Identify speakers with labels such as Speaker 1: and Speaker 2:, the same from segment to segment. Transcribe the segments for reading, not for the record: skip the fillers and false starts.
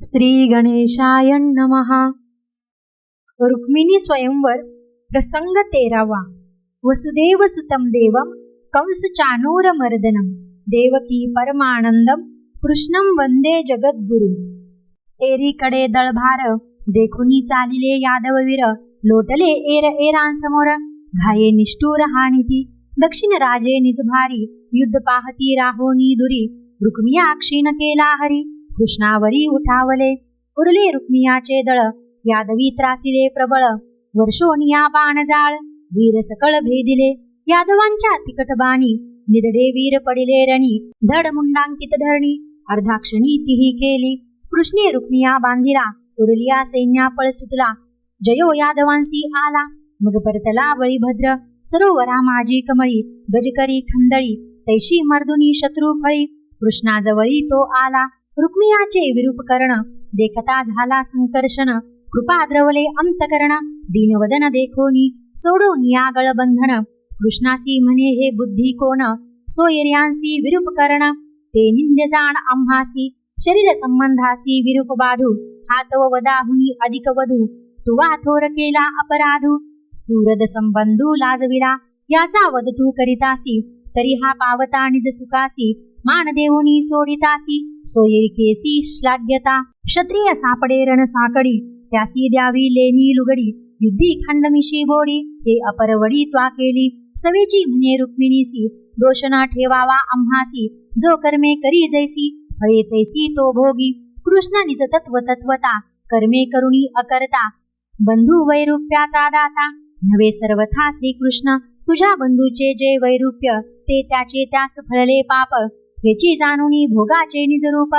Speaker 1: श्री गणेशाय नमः. रुक्मिणी स्वयंवर प्रसंग 13वा. वसुदेव सुतं देवं कंस चाणूरमर्दनं देवकी परमानंदम कृष्णं वंदे जगद्गुरु. एरीकडे दळभार देखुनी चालिले यादववीर लोटले एरांसमोर घाये निष्ठुर हानिती दक्षिण राजे निजभारी युद्ध पाहती राहोनी दुरी रुक्मिया क्षीण केला हरी कृष्णावरी उठावले उरले रुक्मियाचे दळ यादवी त्रासिले प्रबळ वर्षोनिया बाणजाळ वीर सकळ भेदिले यादवांच्या तिकट बाणी निदडे वीर पडिले रणी धड मुंडांकित धरणी अर्धाक्षणी तिही केली कृष्णे रुक्मिया बांधिला उरलिया सैन्या पळ सुटला जयो यादवांसी आला मग परतला बळीभद्र सरोवरा माझी कमळी गजकरी खंदळी तैशी मर्दुनी शत्रू फळी कृष्णाजवळी तो आला रुक्मियाचे विरूप कर्ण देखता झाला संकर्षण कृपा द्रवले अंतकरण दीनवदन देखोनी सोडून या गळबंधन कृष्णासी म्हणे हे बुद्धी कोण सोयर्यांसी विरूप कर्ण ते निंद्य जाण आम्हासी शरीर संबंधासी विरूप बाधू हातव वदाहुनी अधिक वधू तुवा थोर केला अपराधू सूरद संबंधू लाजविला याचा वध तू करीतासी तरी हा पावता निज सुखासी मान देऊनी सोडितासी सोयरिकेसी श्लाघ्यता क्षत्रिय सापडे रण साकडी त्यासी द्यावी लेनी लुगडी युद्धी खंडमिशी बोडी हे अपरवडी त्वा केली सवेची म्हणे रुक्मिणीसी दोष न ठेवावा आम्हासी जो कर्मे करी जैसी फळे तैसी तो भोगी कृष्ण निज तत्व तत्वता कर्मे करुणी अकर्ता बंधू वैरूप्याचा दाता नवे सर्वथा श्रीकृष्ण तुझ्या बंधूचे जे वैरूप्य ते त्याचे त्यास फळले पाप हेची जाणुनी भोगाचे निजरूप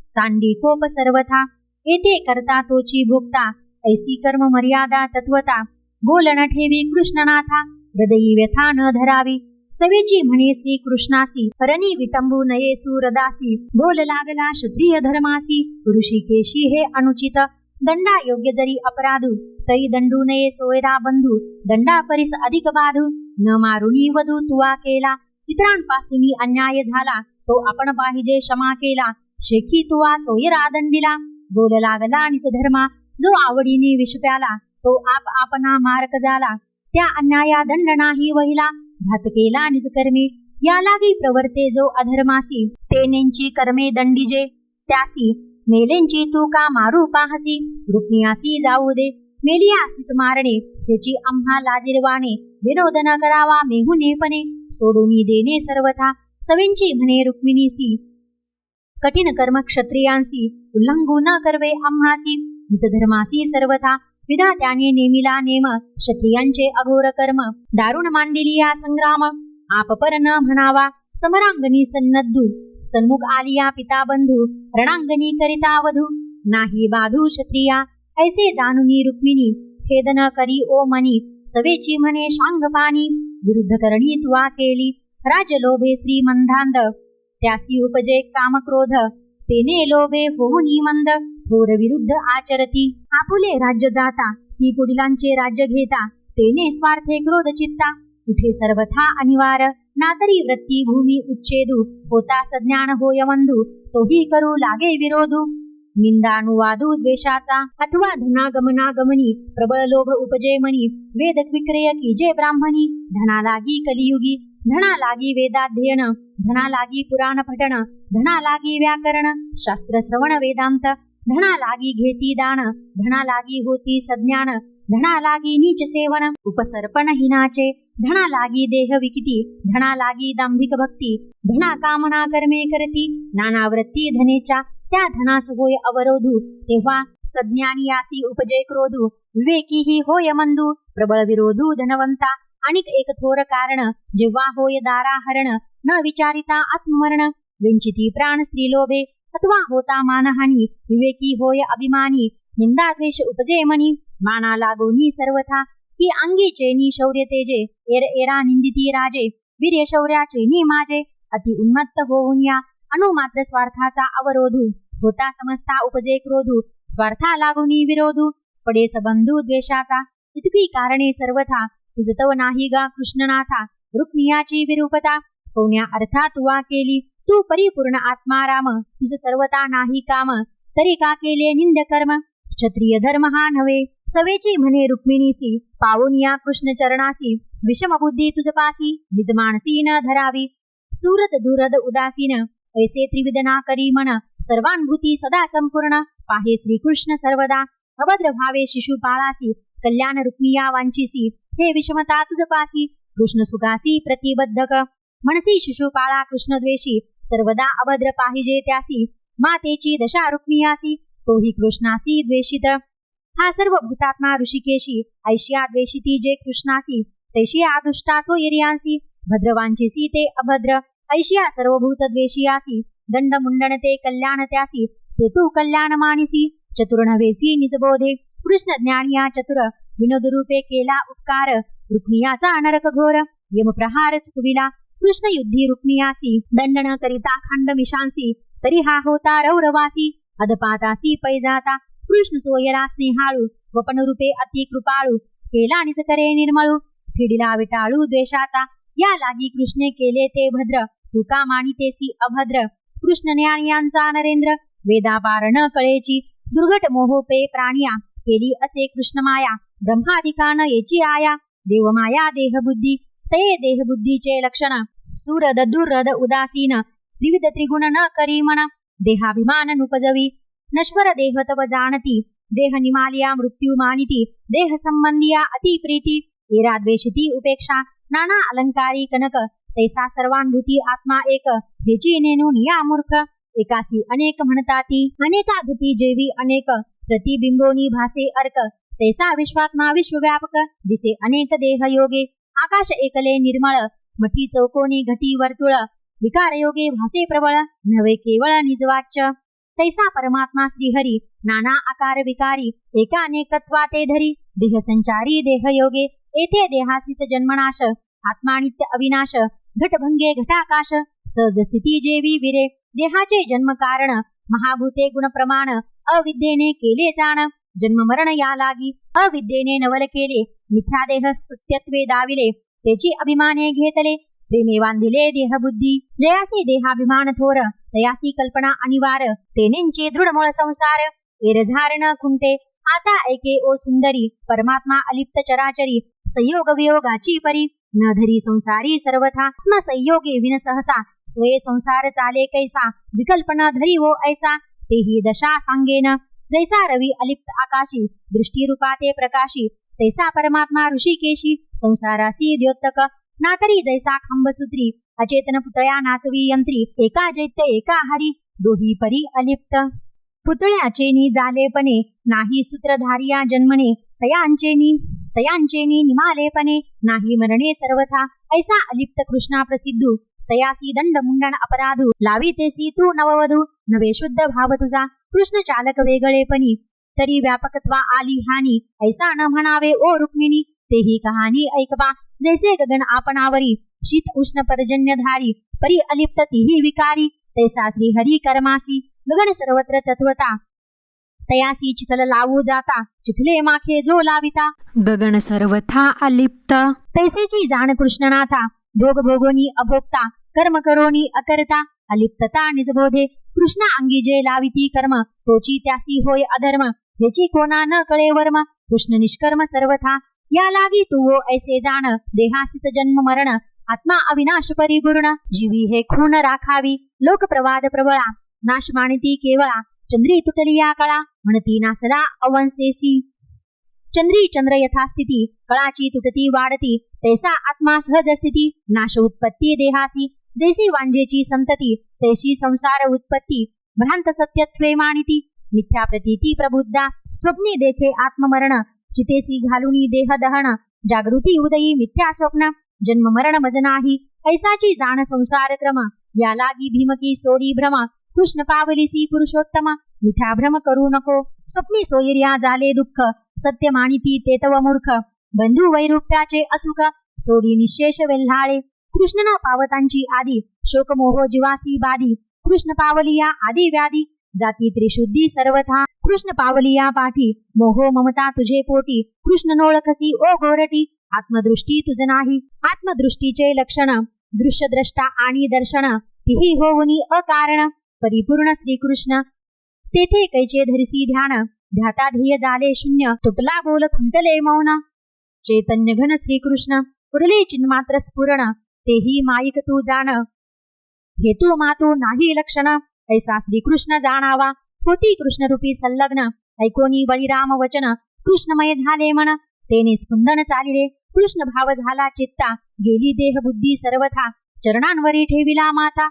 Speaker 1: सांडी कोप सर्वथा येथे करता तोची भोगता ऐसी कर्म मर्यादा तत्वता बोल न ठेवी कृष्णनाथा हृदयी व्यथा न धरावी सवेची म्हणे श्रीकृष्णासी रणी विटंबू नये सूरदासी बोल लागला क्षत्रिय धर्मासी ऋषिकेशी हे अनुचित दंडा योग्य जरी अपराधू तरी दंडू नये सोयरा बंधू दंडा परीस अधिक बाधू न मारुनी वधू तुवा केला इतरांपासून अन्याय झाला तो आपण पाहिजे क्षमा केला शेखी तुवा सोयरा दंडिला बोल लागला निज धर्मा जो आवडीने विष प्याला तो आप आपणा मारक झाला त्या अन्याया दंड नाही वहिला घात केला निज कर्मी या लागी प्रवर्ते जो अधर्मासी ते नेंची कर्मे दंडिजे त्यासी मेलेंची तू का मारू पाहसी रुक्मियासी जाऊ दे मेलियासीच मारणे त्याची आम्हा लाजिरवाणे विनोद न करावा मेहुनेपणे सोडूनी देणे सर्वथा सवेंची म्हणे रुक्मिणीसी कठीण कर्म क्षत्रियांसी उल्लंघू न करवे आम्हासी निज धर्मासी सर्वथा विधात्याने नेमिला नेम क्षत्रियांचे अघोर कर्म दारुण मांडिली या संग्राम आपपर न म्हणावा समरांगणी सन्नद्धू सन्मुख आलिया पिता बंधू रणांगणी करिता वधू नाही बाधू क्षत्रिया ऐसे जाणुनी रुक्मिणी खेदन करी ओ मनी सवेची म्हणे शांगपाणी विरुद्ध करणी तुवा केली राजलोभे श्रीमंधांध त्यासी उपजे कामक्रोध तेने लोभे होऊनी मंद थोर विरुद्ध आचरती आपुले राज्य जाता ही पुढिलांचे राज्य घेता तेने स्वार्थे क्रोध चित्ता उठे सर्वथा अनिवार नातरी वृत्ती भूमी उच्छेदू होता सज्ञान होय वंधू तोही करू लागे विरोधू निंदानुवादू द्वेषाचा अथवा धनागमनागमनी प्रबळ लोभ उपजे मनी वेद विक्रय कीजे ब्राह्मणी धना लागी कलियुगी धना लागी वेदाध्ययन धना लागी पुराण पठण धना लागी व्याकरण शास्त्र श्रवण वेदांत धना लागी घेती दान धना लागी होती सज्ञान धना लागी नीच सेवन उपसर्पण हिनाचे धना लागी देह विकिती धना लागी दांभिक भक्ती धना कामना कर्मे करती नानावृत्ती धनेच्या त्या धनास होय अवरोधू तेव्हा सज्ञानियासी उपजे क्रोधू विवेकी ही होय मंदू प्रबळ विरोधू धनवंता अनिक एक थोर कारण जेव्हा होय दाराहरण न विचारिता आत्ममरण विंचिती प्राण स्त्रीलोभे अथवा होता मानहानी विवेकी होय अभिमानी निंदा द्वेष उपजे मनी माना लागोनी सर्वथा ही अंगीचे नी शौर्य तेजे एरा निंदिती राजे वीर्य शौर्याचे नी माझे अति उन्मत्त होऊन या अनुमात्र स्वार्थाचा अवरोधू होता समस्ता उपजे क्रोधू स्वार्था लागोनी विरोधू पडे सबंधू द्वेषाचा इतकी कारणे सर्वथा तुझतव नाही गा कृष्णनाथा रुक्मियाची विरूपता कोण्या अर्था तुवा केली तू परिपूर्ण आत्मा राम तुझ सर्वता नाही काम तरी का केले निंद्य कर्म, क्षत्रिय धर्म हा नव्हे. सवेची म्हणे रुक्मिणीसी, पावून या कृष्ण चरणासी, विषम बुद्धी तुझ पासी, निज मानसी न धरावी. सुरत दुरद उदासीन, ऐसे त्रिविधना करी मन, सर्वानुभूती सदा संपूर्ण, पाहे श्रीकृष्ण सर्वदा. अभद्र भावे शिशुपाळासी, कल्याण रुक्मिया वांचिसी, हे विषमता तुझ पासी, कृष्ण सुखासी प्रतिबद्धक. म्हणसी शिशुपाळा कृष्णद्वेषी, सर्वदा अभद्र पाहिजे त्यासी, मातेची दशा रुक्मियासी, तोही कृष्णासी द्वेषित. हा सर्व भूतात्मा ऋषिकेशी, ऐशिया द्वेषिती जे कृष्णासी, तैशिया दुष्टा सोयरियांसी, भद्रवांचिसी ते अभद्र. ऐशिया सर्वभूत द्वेषियासी, दंड मुंडन ते कल्याण त्यासी, ते तू कल्याण मानिसी, चतुर नव्हेसी निजबोधे. कृष्ण ज्ञानिया चतुर, विनोदरूपे केला उपकार, रुक्मियाचा नरक घोर, यमप्रहार चुकविला. कृष्ण युद्धी रुक्मियासी, दंडन करिता खंड मिशांसी, तरी हा होता रौरवासी, अदपातासी पैजाता. कृष्ण सोयला स्नेहाळू, वपन रूपे अति कृपाळू, केला निज करे निर्मळू, फिडिला विटाळू द्वेषाचा. या लागी कृष्णे केले ते भद्र, तुका मानितेसी अभद्र. कृष्ण ज्ञानियांचा नरेंद्र, वेदापार न कळेची, दुर्घट मोहोपे प्राणिया, केली असे कृष्ण माया. ब्रह्मादिकान येची आया, देवमाया देहबुद्धी, ते देहबुद्धीचे लक्षण. सुरद दुर्रद उदासीन, विविध त्रिगुण न करी मन, देहाभिमान नुपजवी. नश्वर देह तव जाणती, देह निमालिया मृत्यू मानिती, देह संबंधिया अति प्रीती, एरा द्वेषिती उपेक्षा. नाना अलंकारी कनक, तैसा सर्वानुभूती आत्मा एक, हेची नेनून या मूर्ख. एकासी अनेक म्हणताती, अनेका गती जेवी अनेक, प्रतिबिंबोनी भासे अर्क, तैसा विश्वात्मा विश्वव्यापक, दिसे अनेक देह योगे. आकाश एकले निर्मळ, मठी चौकोनी घटी वर्तुळ, विकार योगे भासे प्रबळ, नव्हे केवळ निजवाच्य. तैसा परमात्मा श्रीहरी, नाना आकार विकारी, एका अनेकत्वा ते धरी, देह संचारी देह योगे. येथे देहासीच जन्मनाश, आत्मा नित्य अविनाश, घटभंगे घटाकाश, सहज स्थिती जेवी विरे. देहाचे जन्म कारण, महाभूते गुण प्रमाण, अविद्येने केले जाण. जन्म मरण या लागी, अविद्येने नवल केले, मिथ्या देह सत्यत्वे दाविले, त्याची अभिमाने घेतले, प्रेमे बांधिले देहबुद्धी. जयासी देहाभिमान थोर, तयासी कल्पना अनिवार, तेनेंचे दृढमूळ संसार, एरझार न खुंटे. आता ऐके ओ सुंदरी, परमात्मा अलिप्त चराचरी, संयोग वियोगाची परी, न धरी संसारी सर्वथा. न संयोगे विन सहसा, स्वये संसार चाले कैसा, विकल्प न धरी वो ऐसा, तेही दशा सांगेन. जैसा रवी अलिप्त आकाशी, दृष्टी रूपाते प्रकाशी, तैसा परमात्मा ऋषिकेशी, संसारासी द्योतक. नातरी जैसा खंबसूत्री, अचेतन पुतळ्या नाचवी यंत्री, एका जैत्य एका हरी, दोही परी अलिप्त. पुतळ्याचे नि जालेपणे, नाही सूत्रधारिया जन्मने, तयांचेनी निमालेपणे, नाही मरणे सर्वथा. ऐसा अलिप्त कृष्णा प्रसिद्धू, तयासी दंड मुंडन अपराधू, लावितेसी तू नववधू, नवे शुद्ध भाव तुझा. कृष्ण चालक वेगळेपणी, तरी व्यापकत्वा आली हानी, ऐसा न म्हणावे ओ रुक्मिणी, तेही कहाणी ऐकवा. जैसे गगन आपणावरी, शीत उष्ण पर्जन्यधारी, परी अलिप्त तिही विकारी, तैसा श्री हरी कर्मासी, गगन सर्वत्र तत्वता, तयासी चिखल लावू जाता, चिखले माखे जो लाविता, गगन सर्वथा अलिप्त. तैसेची जाण कृष्णनाथा, भोग भोगोनी अभोक्ता, कर्म करोनी अकर्ता, अलिप्तता निजबोधे. कृष्ण अंगी जे लाविती कर्म, तोची त्यासी होय अधर्म, याची कोणा न कळे वर्म, कृष्ण निष्कर्म सर्वथा. या लागी तू वो ऐसे जाण, देहासीच जन्म मरण, आत्मा अविनाश परिपूर्ण. जीवी हे खून राखावी, लोक प्रवाद प्रबळा, नाश मानिती केवळा, चंद्री तुटली या कळा, म्हणती नासला अवंसेसी. चंद्री चंद्र यथास्थिती, कळाची तुटती वाढती, तैसा आत्मा सहज स्थिती, नाश उत्पत्ती देहासी. जैसी वांजेची संतती, तैसी संसार उत्पत्ती, भ्रांत सत्यत्वे मानिती, मिथ्या प्रतीती प्रबुद्धा. स्वप्नी देखे आत्ममरण, चितेसी घालुनी देह दहन, जागृती उदयी मिथ्या स्वप्न, जन्म मरण मज नाही, ऐसाची जाण संसार क्रम. या लागी भीमकी सोडी भ्रम, कृष्ण पावलीसी पुरुषोत्तम, मिथ्या भ्रम करू नको. स्वप्नी सोयर्या झाले दुःख, सत्य मानिती ते तव मूर्ख, बंधू वैरूप्याचे असुख, सोडी निशेष वेल्हाळे. कृष्ण न पावतांची आदी, शोकमोह जीवासी बादी, कृष्ण पावलिया आदी व्याधी, जाती त्रिशुद्धी सर्वथा. कृष्ण पावलिया पाठी, मोह ममता तुझे पोटी, कृष्ण नोळखसी ओ गोरटी, आत्मदृष्टी तुझ नाही. आत्मदृष्टीचे लक्षण, दृश्यद्रष्टा आणि दर्शन, तिही होऊनी अकारण, परिपूर्ण श्रीकृष्ण. तेथे कैचे धरिसी ध्यान, ध्याता ध्येय झाले शून्य, तुटला बोल खुंटले मौन. चैतन्य घन श्रीकृष्ण, उरले चिन्मात्र स्फुरण, तेही माईक तू जाण. हेतू मातू नाही लक्षण, ऐसा श्रीकृष्ण जाणावा. होती कृष्णरूपी संलग्न, ऐकोनी बळीराम वचन. कृष्णमय झाले मन, तेने स्पंदन चालिले. कृष्ण भाव झाला चित्ता, गेली देह बुद्धी सर्वथा. चरणांवरी ठेविला माथा,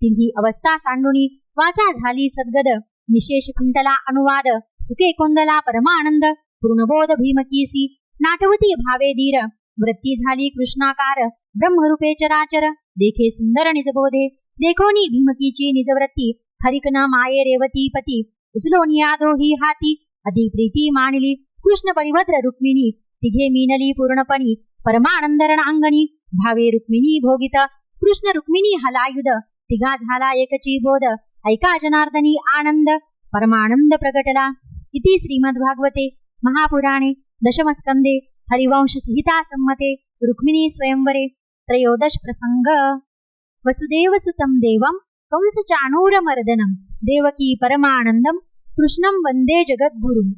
Speaker 1: तिन्ही अवस्था सांडुनी. वाचा झाली सद्गद, निशेष खुंटला अनुवाद. सुखे कोंदला परमानंद, पूर्णबोध भीमकीसी. नाटवती भावे धीर, वृत्ती झाली कृष्णाकार. ब्रह्मरूपे चराचर, देखे सुंदर निजबोधे. देखोनी भीमकीची निजवृत्ती, हरिक न माये रेवती पती. उचलोनी आदोही हाती, अति प्रीती मानिली. कृष्ण बळीभद्र रुक्मिणी, तिघे मीनली पूर्णपणी. परमानंद रणांगणी, भावे रुक्मिणी भोगित. कृष्ण रुक्मिणी हलायुध, तिघा झाला एकची बोध. ऐका जनार्दनी आनंद, परमानंद प्रगटला. इति श्रीमद्भागवते महापुराणे दशमस्कंदे हरिवंश संहिता संमते रुक्मिणी स्वयंवरे त्रयोदश प्रसंग. वसुदेवसुतं देवं कंसचाणूरमर्दनं, देवकी परमानंदं कृष्णं वंदे जगद्गुरुं.